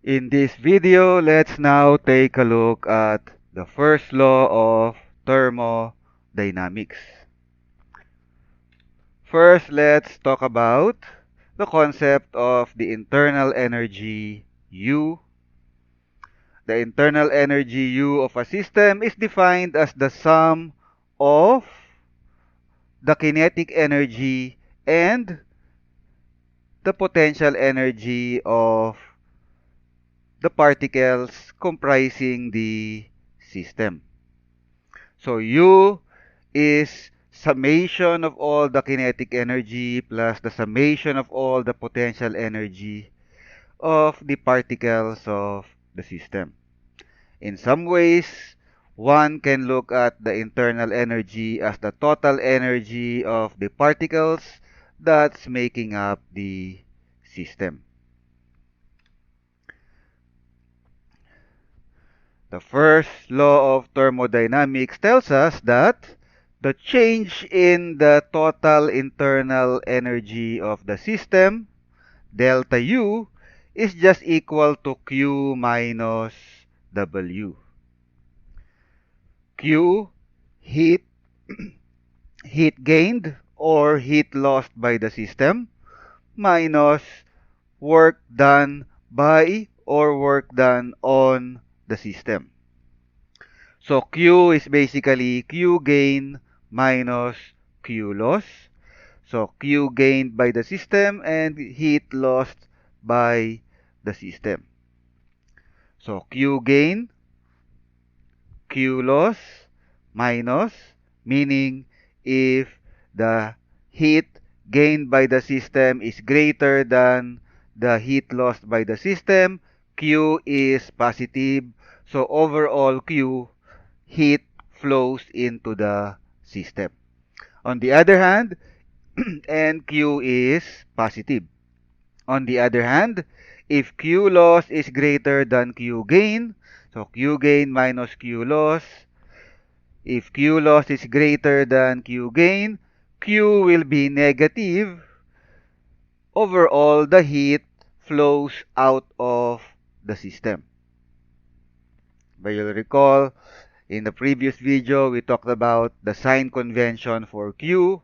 In this video, let's now take a look at the first law of thermodynamics. First, let's talk about the concept of the internal energy U. The internal energy U of a system is defined as the sum of the kinetic energy and the potential energy of the particles comprising the system. So U is summation of all the kinetic energy plus the summation of all the potential energy of the particles of the system. In some ways, one can look at the internal energy as the total energy of the particles that's making up the system. The first law of thermodynamics tells us that the change in the total internal energy of the system, delta U, is just equal to Q minus W. Q, heat, heat gained or heat lost by the system, minus work done by or work done on the system. So Q is basically Q gain minus Q loss. So Q gained by the system and heat lost by the system. So Q gain, Q loss minus, meaning if the heat gained by the system is greater than the heat lost by the system, Q is positive. So overall Q, heat flows into the system. On the other hand, NQ is positive. On the other hand, if Q loss is greater than Q gain, so Q gain minus Q loss, if Q loss is greater than Q gain, Q will be negative. Overall, the heat flows out of the system. But you'll recall, in the previous video, we talked about the sign convention for Q.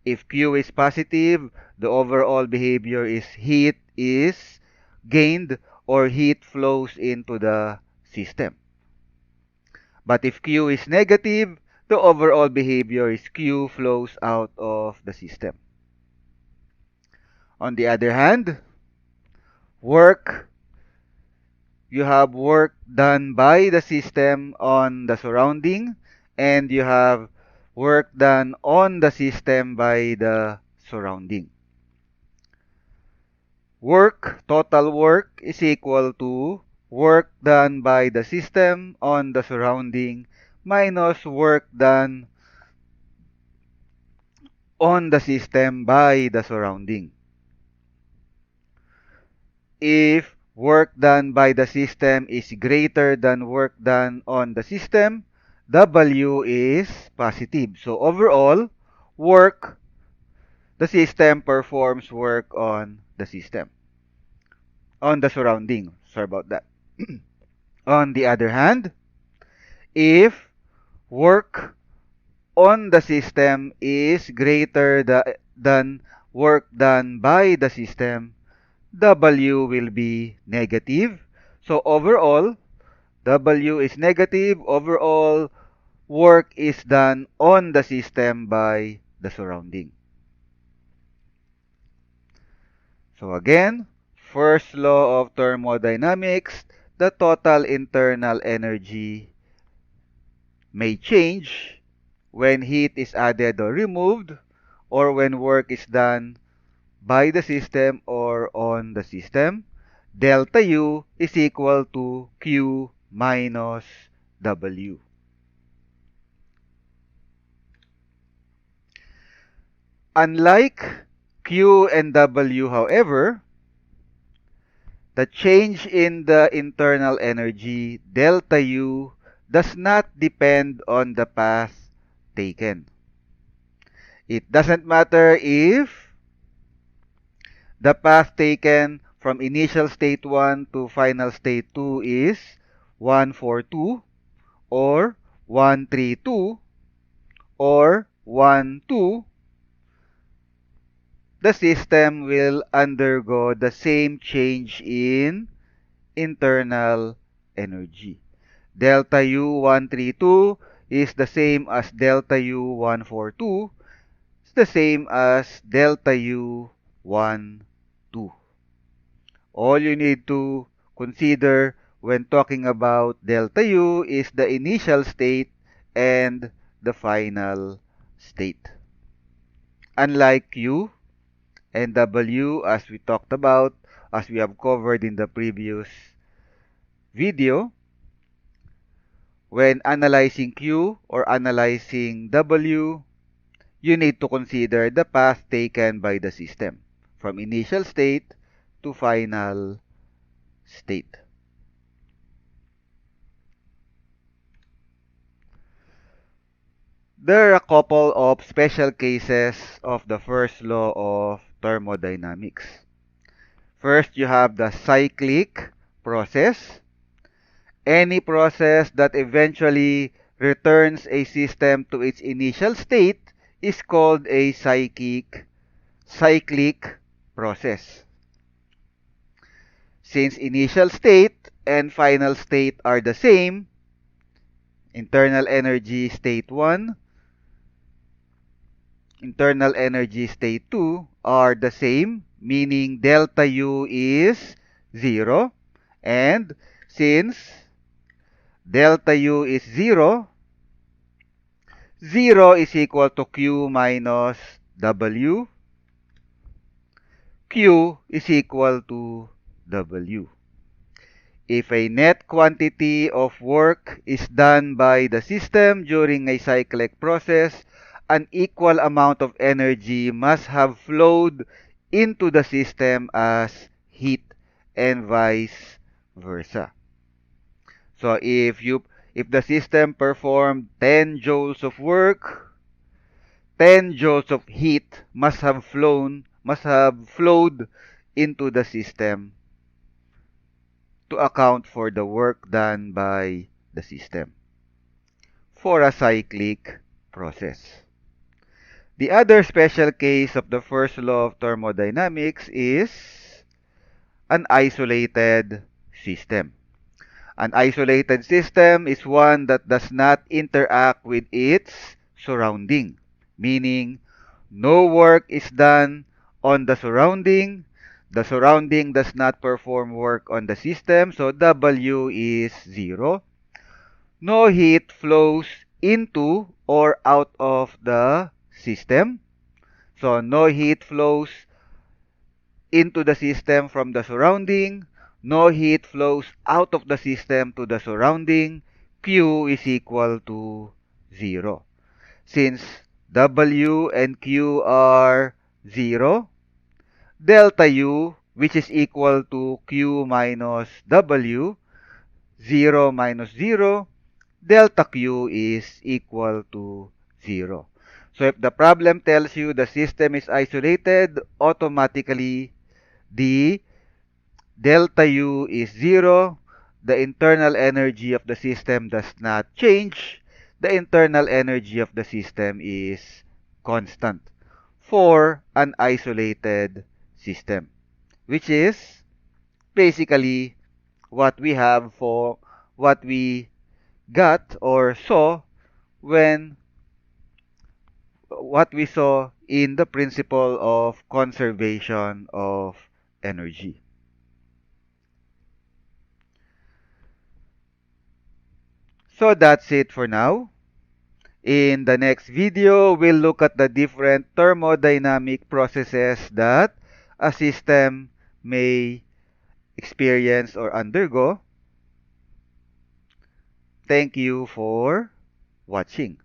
If Q is positive, the overall behavior is heat is gained or heat flows into the system. But if Q is negative, the overall behavior is Q flows out of the system. On the other hand, work, you have work done by the system on the surrounding, and you have work done on the system by the surrounding. Work, total work, is equal to work done by the system on the surrounding minus work done on the system by the surrounding. If work done by the system is greater than work done on the system, W is positive. So overall, work, the system performs work on the system, on the surrounding. Sorry about that. On the other hand, if work on the system is greater than work done by the system, W will be negative. So overall, W is negative. Overall, work is done on the system by the surrounding. So again, first law of thermodynamics, the total internal energy may change when heat is added or removed, or when work is done by the system or on the system. Delta U is equal to Q minus W. Unlike Q and W, however, the change in the internal energy, delta U, does not depend on the path taken. It doesn't matter if the path taken from initial state 1 to final state 2 is 142 or 132 or 12, the system will undergo the same change in internal energy. Delta U 132 is the same as delta U 142. It's the same as delta U 12. All you need to consider when talking about delta U is the initial state and the final state. Unlike Q and W, as we talked about, as we have covered in the previous video, when analyzing Q or analyzing W, you need to consider the path taken by the system from initial state to final state. There are a couple of special cases of the first law of thermodynamics. First, you have the cyclic process. Any process that eventually returns a system to its initial state is called a cyclic process. Since initial state and final state are the same, internal energy state 1, internal energy state 2 are the same, meaning delta U is 0. And since delta U is 0, 0 is equal to Q minus W. Q is equal to W. If a net quantity of work is done by the system during a cyclic process, an equal amount of energy must have flowed into the system as heat and vice versa. So if the system performed 10 joules of work, 10 joules of heat must have flowed into the system to account for the work done by the system for a cyclic process. The other special case of the first law of thermodynamics is an isolated system. An isolated system is one that does not interact with its surrounding, meaning no work is done on the surrounding does not perform work on the system, so W is 0. No heat flows into or out of the system. So no heat flows into the system from the surrounding. No heat flows out of the system to the surrounding. Q is equal to 0. Since W and Q are 0, delta U, which is equal to Q minus W, 0 minus 0, delta Q is equal to 0. So if the problem tells you the system is isolated, automatically the delta U is 0. The internal energy of the system does not change. The internal energy of the system is constant for an isolated system, which is basically what we have for what we got or saw when what we saw in the principle of conservation of energy. So that's it for now. In the next video, we'll look at the different thermodynamic processes that a system may experience or undergo. Thank you for watching.